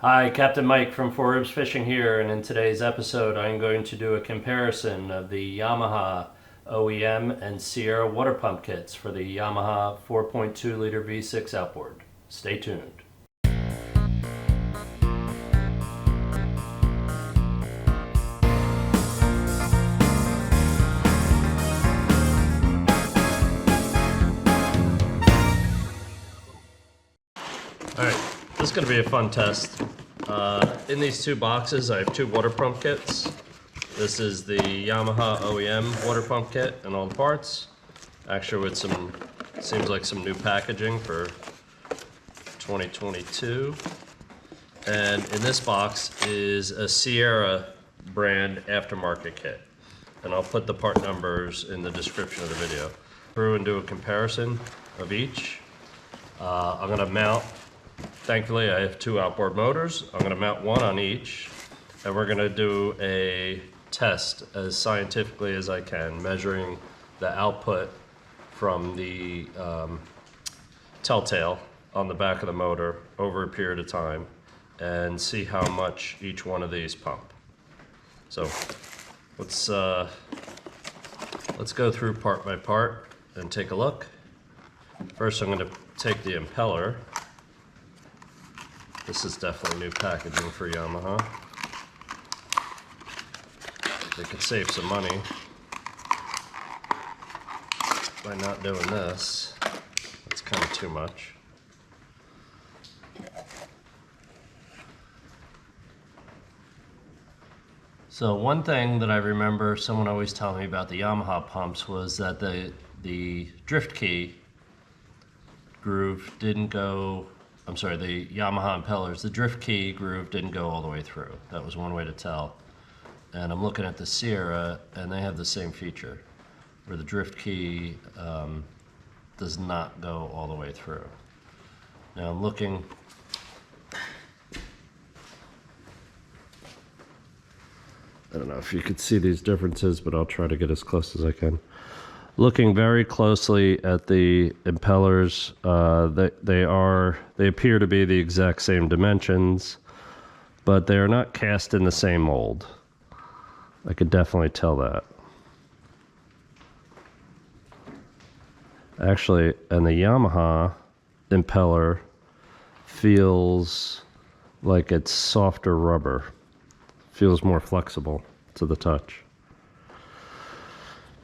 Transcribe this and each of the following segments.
Hi, Captain Mike from Four Ribs Fishing here, and in today's episode I'm going to do a comparison of the Yamaha OEM and Sierra water pump kits for the Yamaha 4.2 liter V6 outboard. Stay tuned. Alright, this is going to be a fun test. In these two boxes I have two water pump kits. This is the Yamaha OEM water pump kit and all the parts. Actually with some, seems like some new packaging for 2022. And in this box is a Sierra brand aftermarket kit. And I'll put the part numbers in the description of the video. Through and do a comparison of each. I'm going to mount, thankfully I have two outboard motors. I'm going to mount one on each, and we're going to do a test as scientifically as I can, measuring the output from the telltale on the back of the motor over a period of time and see how much each one of these pump. So let's go through part by part and take a look. First I'm going to take the impeller. This is definitely new packaging for Yamaha. They could save some money by not doing this. That's kind of too much. So one thing that I remember someone always telling me about the Yamaha pumps was that the drift key groove didn't go, I'm sorry, the Yamaha impellers, the drift key groove didn't go all the way through. That was one way to tell. And I'm looking at the Sierra, and they have the same feature, where the drift key does not go all the way through. Now I'm looking, I don't know if you could see these differences, but I'll try to get as close as I can. Looking very closely at the impellers, they appear to be the exact same dimensions, but they are not cast in the same mold. I could definitely tell that. Actually, and the Yamaha impeller feels like it's softer rubber. Feels more flexible to the touch.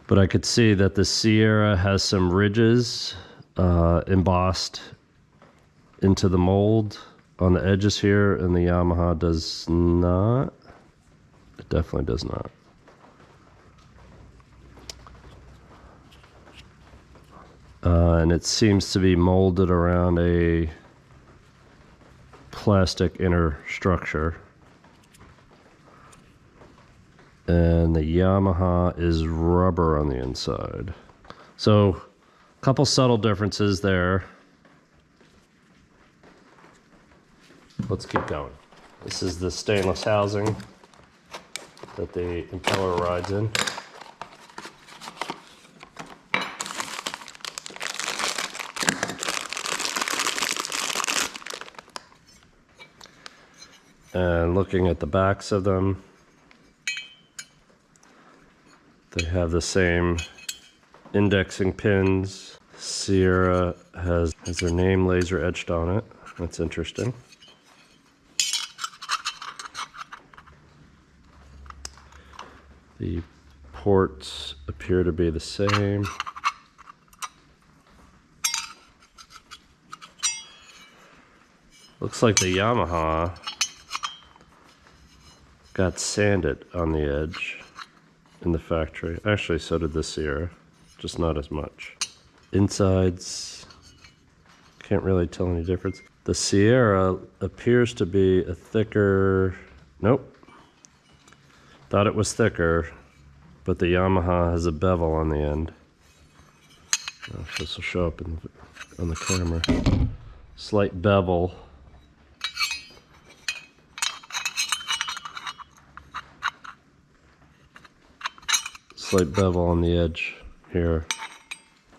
But I could see that the Sierra has some ridges embossed into the mold on the edges here, and the Yamaha does not. It definitely does not. And it seems to be molded around a plastic inner structure. And the Yamaha is rubber on the inside. So, a couple subtle differences there. Let's keep going. This is the stainless housing that the impeller rides in. And looking at the backs of them, they have the same indexing pins. Sierra has their name laser etched on it. That's interesting. The ports appear to be the same. Looks like the Yamaha got sanded on the edge in the factory. Actually, so did the Sierra, just not as much. Insides, can't really tell any difference. The Sierra appears to be a thicker, nope. Thought it was thicker, but the Yamaha has a bevel on the end. I don't know if this will show up on the camera. Slight bevel. Slight bevel on the edge here,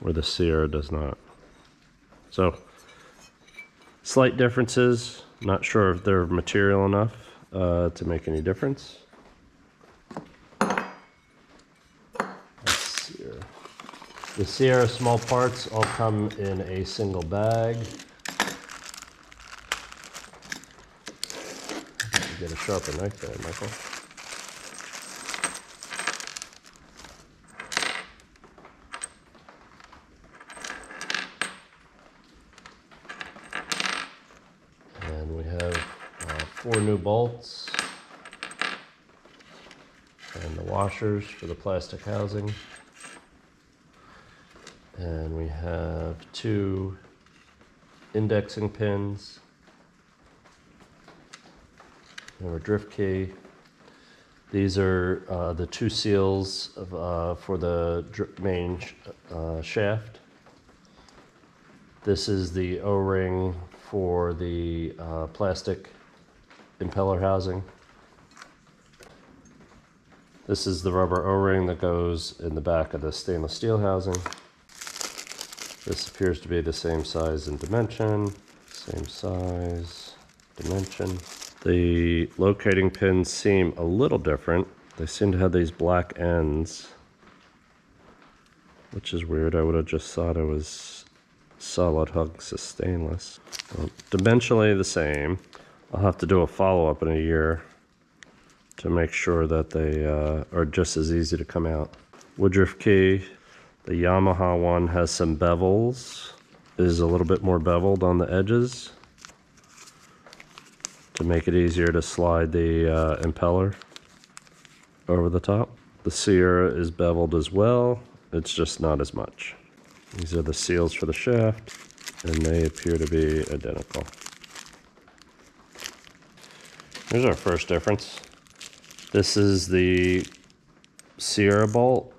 where the Sierra does not. So, slight differences. Not sure if they're material enough to make any difference. The Sierra small parts all come in a single bag. You get a sharper knife there, Michael. And we have 4 new bolts and the washers for the plastic housing. And we have 2 indexing pins and our drift key. These are the 2 seals for the main shaft. This is the O-ring for the plastic impeller housing. This is the rubber O-ring that goes in the back of the stainless steel housing. This appears to be the same size and dimension. Same size, dimension. The locating pins seem a little different. They seem to have these black ends, which is weird. I would have just thought it was solid hubs of stainless. Well, dimensionally the same. I'll have to do a follow-up in a year to make sure that they are just as easy to come out. Woodruff key. The Yamaha one has some bevels, is a little bit more beveled on the edges to make it easier to slide the impeller over the top. The Sierra is beveled as well, it's just not as much. These are the seals for the shaft, and they appear to be identical. Here's our first difference. This is the Sierra bolt.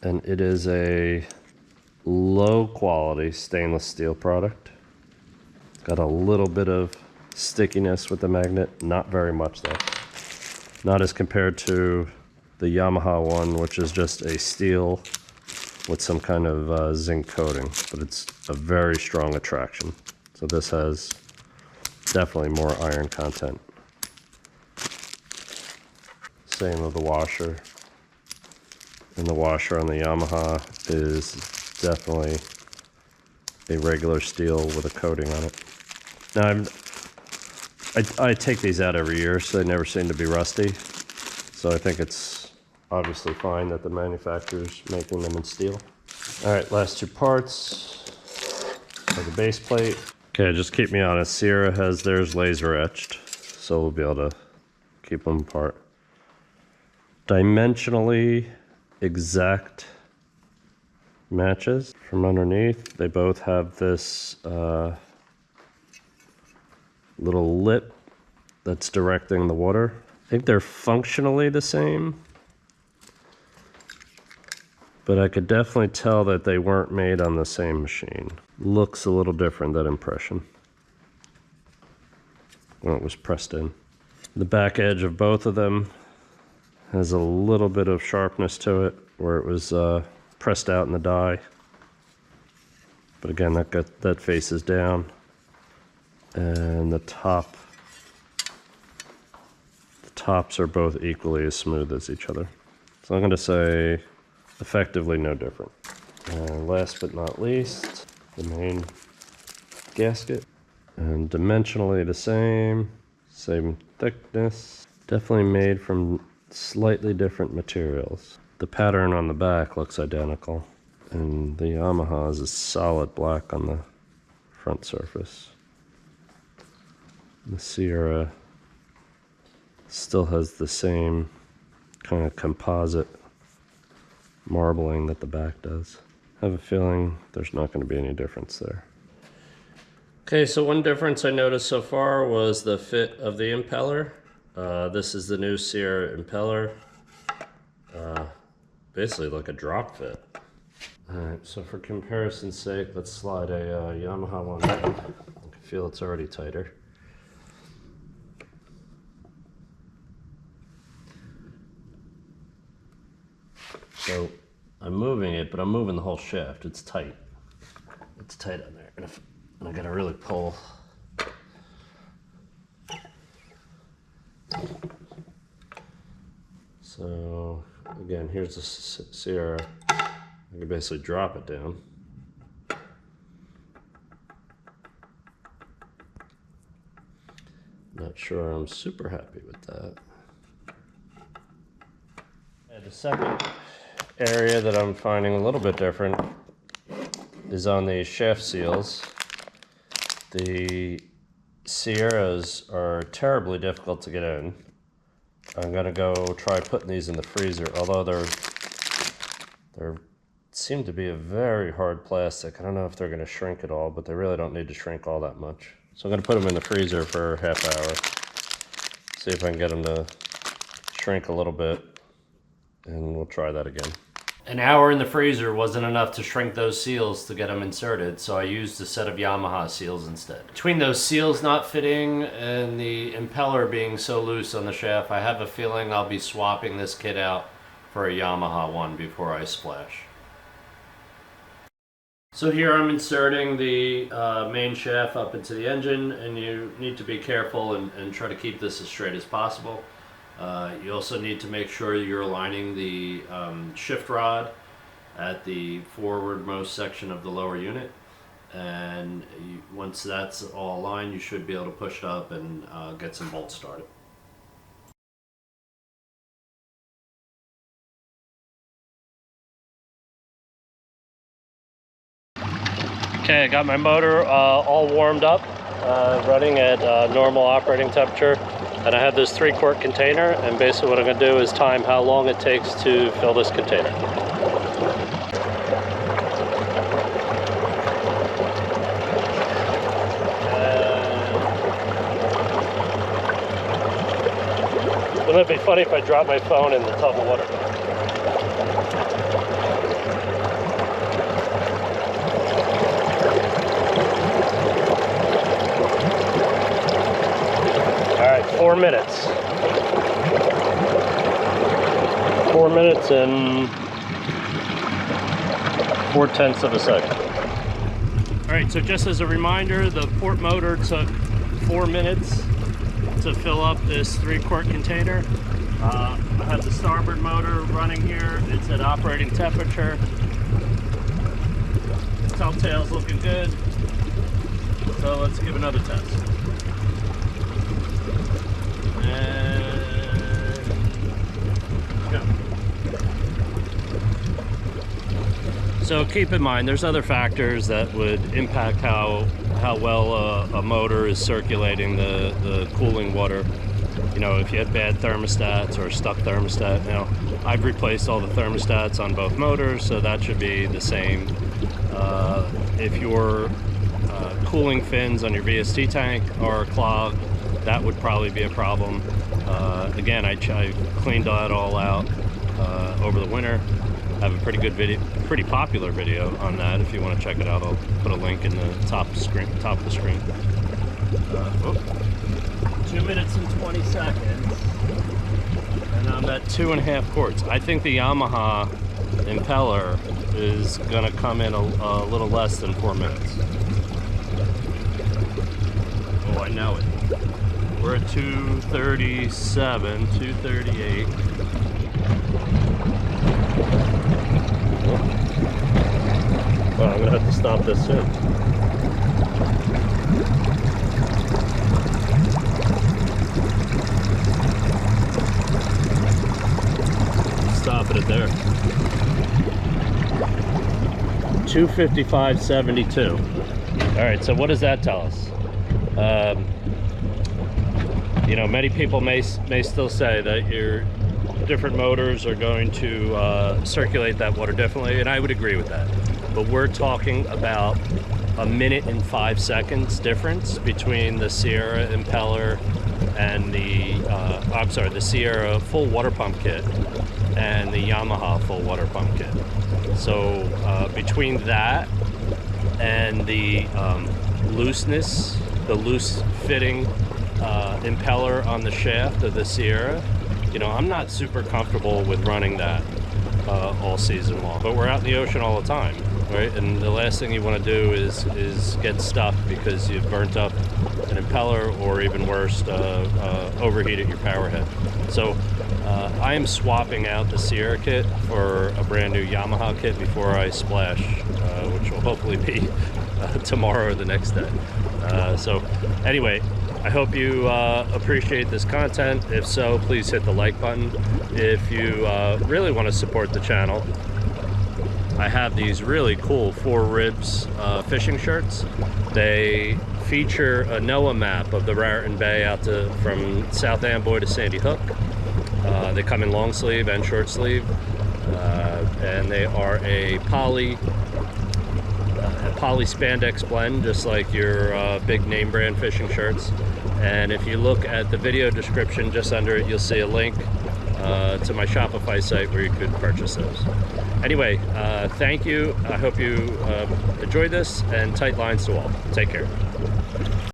And it is a low quality stainless steel product. It's got a little bit of stickiness with the magnet, not very much though. Not as compared to the Yamaha one, which is just a steel with some kind of zinc coating, but it's a very strong attraction. So this has definitely more iron content. Same with the washer. And the washer on the Yamaha is definitely a regular steel with a coating on it. Now, I take these out every year, so they never seem to be rusty. So I think it's obviously fine that the manufacturer's making them in steel. All right, last 2 parts are the base plate. Okay, just keep me honest. Sierra has theirs laser etched, so we'll be able to keep them apart. Dimensionally, exact matches from underneath. They both have this little lip that's directing the water. I think they're functionally the same, but I could definitely tell that they weren't made on the same machine. Looks a little different, that impression, when it was pressed in. The back edge of both of them has a little bit of sharpness to it where it was pressed out in the die. But again, that faces down. And the tops are both equally as smooth as each other. So I'm going to say effectively no different. And last but not least, the main gasket. And dimensionally the same thickness. Definitely made from slightly different materials. The pattern on the back looks identical, and the Yamaha is a solid black on the front surface. The Sierra still has the same kind of composite marbling that the back does. I have a feeling there's not going to be any difference there. Okay, so one difference I noticed so far was the fit of the impeller. This is the new Sierra impeller. Basically like a drop fit. Alright, so for comparison's sake, let's slide a Yamaha one in. I can feel it's already tighter. So I'm moving it, but I'm moving the whole shaft. It's tight. It's tight on there. And if I gotta really pull. So again, here's the Sierra. I can basically drop it down. Not sure I'm super happy with that. And the second area that I'm finding a little bit different is on the shaft seals. The Sierras are terribly difficult to get in. I'm gonna go try putting these in the freezer, although they're seem to be a very hard plastic. I don't know if they're gonna shrink at all, but they really don't need to shrink all that much. So I'm gonna put them in the freezer for a half hour, see if I can get them to shrink a little bit, and we'll try that again. An hour in the freezer wasn't enough to shrink those seals to get them inserted, so I used a set of Yamaha seals instead. Between those seals not fitting and the impeller being so loose on the shaft, I have a feeling I'll be swapping this kit out for a Yamaha one before I splash. So here I'm inserting the main shaft up into the engine, and you need to be careful and try to keep this as straight as possible. You also need to make sure you're aligning the shift rod at the forwardmost section of the lower unit, and once that's all aligned, you should be able to push it up and get some bolts started. Okay, I got my motor all warmed up, running at normal operating temperature. And I have this 3-quart container, and basically what I'm going to do is time how long it takes to fill this container. Wouldn't it be funny if I dropped my phone in the tub of water? All right, 4 minutes. 4 minutes and 4/10 of a second. All right, so just as a reminder, the port motor took 4 minutes to fill up this 3-quart container. I have the starboard motor running here. It's at operating temperature. Telltale's looking good. So let's give another test. So keep in mind, there's other factors that would impact how well a motor is circulating the cooling water. You know, if you had bad thermostats or stuck thermostat. Now, I've replaced all the thermostats on both motors, so that should be the same. If your cooling fins on your VST tank are clogged, that would probably be a problem. Again, I cleaned that all out over the winter. I have a pretty good video, pretty popular video on that. If you want to check it out, I'll put a link in the top of the screen. 2 minutes and 20 seconds, and I'm at 2.5 quarts. I think the Yamaha Impeller is gonna come in a little less than 4 minutes. Oh, I know it. We're at 237, 238. Well, I'm gonna have to stop this soon. Stop it at there. 255.72. All right, so what does that tell us? You know, many people may still say that your different motors are going to circulate that water differently, and I would agree with that. But we're talking about a minute and 5 seconds difference between the Sierra Impeller and the Sierra full water pump kit and the Yamaha full water pump kit. So between that and the looseness, the loose fitting impeller on the shaft of the Sierra, you know, I'm not super comfortable with running that all season long, but we're out in the ocean all the time. right? And the last thing you want to do is get stuck because you've burnt up an impeller, or even worse, overheated your power head. So I am swapping out the Sierra kit for a brand new Yamaha kit before I splash, which will hopefully be tomorrow or the next day. So anyway, I hope you appreciate this content. If so, please hit the like button. If you really want to support the channel, I have these really cool 4 ribs fishing shirts. They feature a NOAA map of the Raritan Bay out to from South Amboy to Sandy Hook. They come in long sleeve and short sleeve, and they are a poly spandex blend, just like your big name brand fishing shirts. And if you look at the video description, just under it, you'll see a link to my Shopify site where you could purchase those. Anyway, thank you. I hope you enjoyed this, and tight lines to all. Take care.